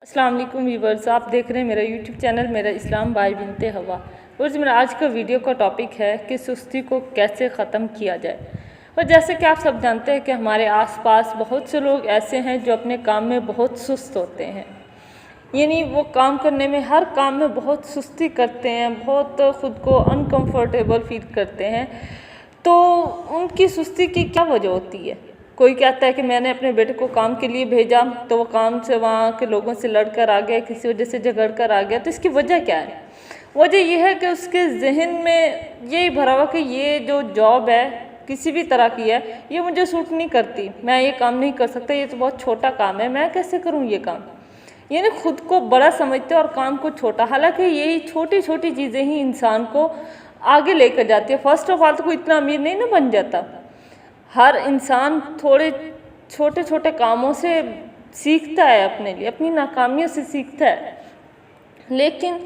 अस्सलाम वालेकुम व्यूवर्स, आप देख रहे हैं मेरा यूट्यूब चैनल मेरा इस्लाम बाय बिनते हवा। और मेरा आज का वीडियो का टॉपिक है कि सुस्ती को कैसे ख़त्म किया जाए। और जैसे कि आप सब जानते हैं कि हमारे आसपास बहुत से लोग ऐसे हैं जो अपने काम में बहुत सुस्त होते हैं, यानी वो काम करने में हर काम में बहुत सुस्ती करते हैं, बहुत ख़ुद को अनकम्फर्टेबल फील करते हैं। तो उनकी सुस्ती की क्या वजह होती है? कोई कहता है कि मैंने अपने बेटे को काम के लिए भेजा तो वो काम से वहाँ के लोगों से लड़ कर आ गया, किसी वजह से झगड़ कर आ गया। तो इसकी वजह क्या है? वजह यह है कि उसके जहन में यही भरा हुआ कि ये जो जॉब है किसी भी तरह की है, ये मुझे सूट नहीं करती, मैं ये काम नहीं कर सकता, ये तो बहुत छोटा काम है, मैं कैसे करूँ ये काम। यानी खुद को बड़ा समझते हैं और काम को छोटा। हालांकि यही छोटी छोटी चीज़ें ही इंसान को आगे लेकर जाती है। फर्स्ट ऑफ ऑल तो कोई इतना अमीर नहीं ना बन जाता। हर इंसान थोड़े छोटे छोटे कामों से सीखता है, अपने लिए अपनी नाकामियों से सीखता है। लेकिन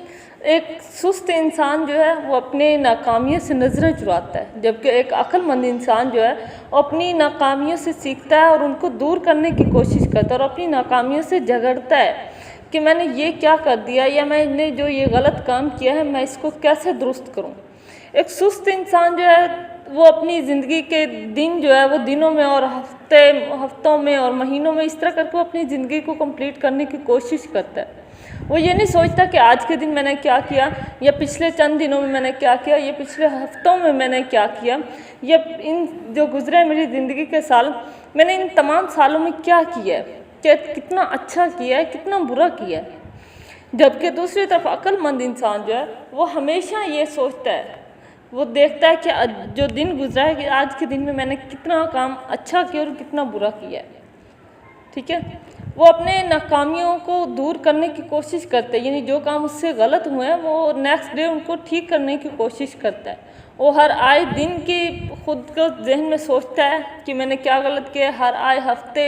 एक सुस्त इंसान जो है वो अपने नाकामियों से नज़रें चुराता है, जबकि एक अक्लमंद इंसान जो है वो अपनी नाकामियों से सीखता है और उनको दूर करने की कोशिश करता है और अपनी नाकामियों से झगड़ता है कि मैंने ये क्या कर दिया या मैंने जो ये गलत काम किया है मैं इसको कैसे दुरुस्त करूँ। एक सुस्त इंसान जो है वो अपनी ज़िंदगी के दिन जो है वो दिनों में और हफ्तों में और महीनों में इस तरह करके वो अपनी ज़िंदगी को कंप्लीट करने की कोशिश करता है। वो ये नहीं सोचता कि आज के दिन मैंने क्या किया, या पिछले चंद दिनों में मैंने क्या किया, या पिछले हफ्तों में मैंने क्या किया, या इन जो गुजरे मेरी ज़िंदगी के साल मैंने इन तमाम सालों में क्या किया है, क्या कितना अच्छा किया है, कितना बुरा किया है। जबकि दूसरी तरफ अक्लमंद इंसान जो है वो हमेशा ये सोचता है, वो देखता है कि जो दिन गुजरा है कि आज के दिन में मैंने कितना काम अच्छा किया और कितना बुरा किया है। ठीक है, वो अपने नाकामियों को दूर करने की कोशिश करते हैं, यानी जो काम उससे गलत हुए हैं वो नेक्स्ट डे उनको ठीक करने की कोशिश करता है। वो हर आए दिन की खुद को जहन में सोचता है कि मैंने क्या गलत किया। हर आए हफ्ते,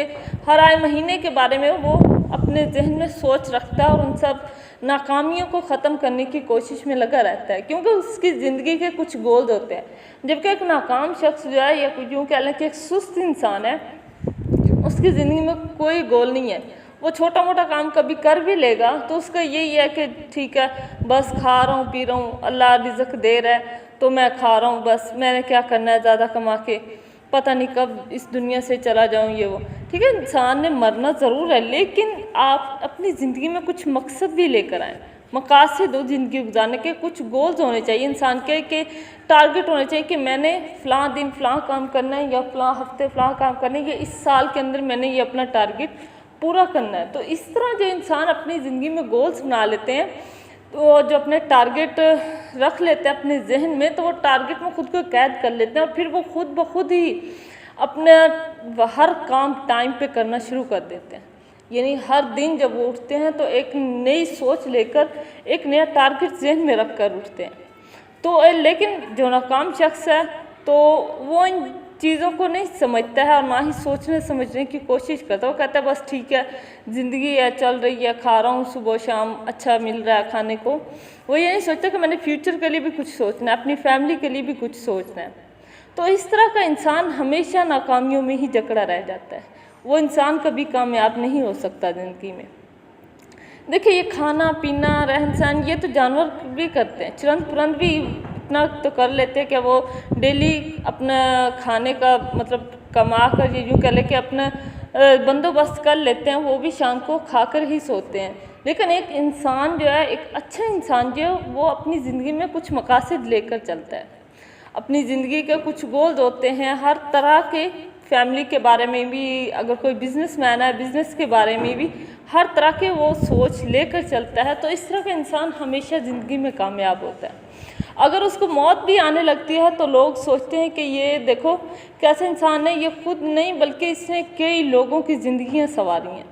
हर आए महीने के बारे में वो अपने जहन में सोच रखता है और उन सब नाकामियों को ख़त्म करने की कोशिश में लगा रहता है, क्योंकि उसकी ज़िंदगी के कुछ गोल्स होते हैं। जबकि एक नाकाम शख्स जो है या यूँ कह लें कि एक सुस्त इंसान है, उसकी ज़िंदगी में कोई गोल नहीं है। वो छोटा मोटा काम कभी कर भी लेगा तो उसका यही है कि ठीक है बस खा रहा हूँ पी रहा हूँ, अल्लाह रिज़्क दे रहा है तो मैं खा रहा हूँ, बस मैंने क्या करना है ज़्यादा कमा के, पता नहीं कब इस दुनिया से चला जाऊँ ये वो। ठीक है, इंसान ने मरना ज़रूर है, लेकिन आप अपनी ज़िंदगी में कुछ मकसद भी लेकर आएँ। मकासद ज़िंदगी गुजारने के कुछ गोल्स होने चाहिए इंसान के, टारगेट होने चाहिए कि मैंने फ़लाँ दिन फ़लाँ काम करना है, या फ़लाँ हफ्ते फ़लाँ काम करना है, या इस साल के अंदर मैंने ये अपना टारगेट पूरा करना है। तो इस तरह जो इंसान अपनी ज़िंदगी में गोल्स बना लेते हैं, तो जो अपने टारगेट रख लेते हैं अपने जहन में, तो वो टारगेट में खुद को कैद कर लेते हैं और फिर वो खुद ब खुद ही अपने हर काम टाइम पे करना शुरू कर देते हैं। यानी हर दिन जब वो उठते हैं तो एक नई सोच लेकर, एक नया टारगेट जहन में रख कर उठते हैं। तो लेकिन जो नाकाम शख्स है तो वो इन चीज़ों को नहीं समझता है और ना ही सोचने समझने की कोशिश करता है। वो कहता है बस ठीक है, ज़िंदगी है, चल रही है, खा रहा हूँ, सुबह शाम अच्छा मिल रहा है खाने को। वो ये नहीं सोचता कि मैंने फ्यूचर के लिए भी कुछ सोचना है, अपनी फैमिली के लिए भी कुछ सोचना है। तो इस तरह का इंसान हमेशा नाकामियों में ही जकड़ा रह जाता है। वो इंसान कभी कामयाब नहीं हो सकता ज़िंदगी में। देखिए, ये खाना पीना रहन सहन ये तो जानवर भी करते हैं, चिरंद पुरंद भी इतना तो कर लेते हैं कि वो डेली अपना खाने का मतलब कमा कर, ये यूँ कह लें कि अपना बंदोबस्त कर लेते हैं, वो भी शाम को खाकर ही सोते हैं। लेकिन एक इंसान जो है, एक अच्छा इंसान जो है, वो अपनी ज़िंदगी में कुछ मकासद लेकर चलता है। अपनी ज़िंदगी के कुछ गोल्स होते हैं, हर तरह के फैमिली के बारे में भी, अगर कोई बिजनेसमैन है बिज़नेस के बारे में भी हर तरह के वो सोच लेकर चलता है। तो इस तरह का इंसान हमेशा ज़िंदगी में कामयाब होता है। अगर उसको मौत भी आने लगती है तो लोग सोचते हैं कि ये देखो कैसे इंसान है, ये खुद नहीं बल्कि इसने कई लोगों की ज़िंदगियाँ संवारी हैं।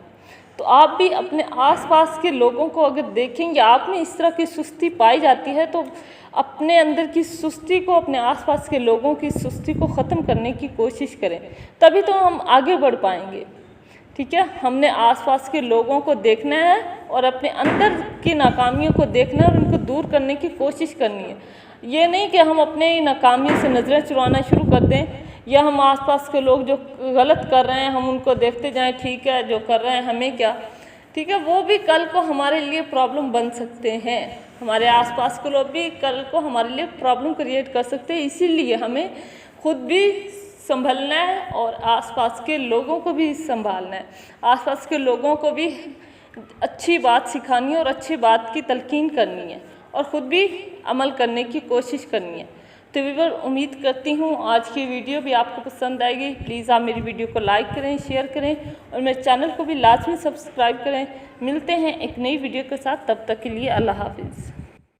तो आप भी अपने आसपास के लोगों को अगर देखेंगे, आप में इस तरह की सुस्ती पाई जाती है, तो अपने अंदर की सुस्ती को, अपने आसपास के लोगों की सुस्ती को ख़त्म करने की कोशिश करें, तभी तो हम आगे बढ़ पाएंगे। ठीक है, हमने आसपास के लोगों को देखना है और अपने अंदर की नाकामियों को देखना है और उनको दूर करने की कोशिश करनी है। ये नहीं कि हम अपने नाकामियों से नज़रें चुराना शुरू कर दें, या हम आसपास के लोग जो गलत कर रहे हैं हम उनको देखते जाएं, ठीक है जो कर रहे हैं हमें क्या। ठीक है, वो भी कल को हमारे लिए प्रॉब्लम बन सकते हैं। हमारे आसपास के लोग भी कल को हमारे लिए प्रॉब्लम क्रिएट कर सकते हैं। इसीलिए हमें खुद भी संभलना है और आसपास के लोगों को भी संभालना है। आसपास के लोगों को भी अच्छी बात सिखानी है और अच्छी बात की तलकीन करनी है और ख़ुद भी अमल करने की कोशिश करनी है। तो व्यूअर, उम्मीद करती हूँ आज की वीडियो भी आपको पसंद आएगी। प्लीज़ आप मेरी वीडियो को लाइक करें, शेयर करें और मेरे चैनल को भी लाजमी सब्सक्राइब करें। मिलते हैं एक नई वीडियो के साथ, तब तक के लिए अल्लाह हाफिज़।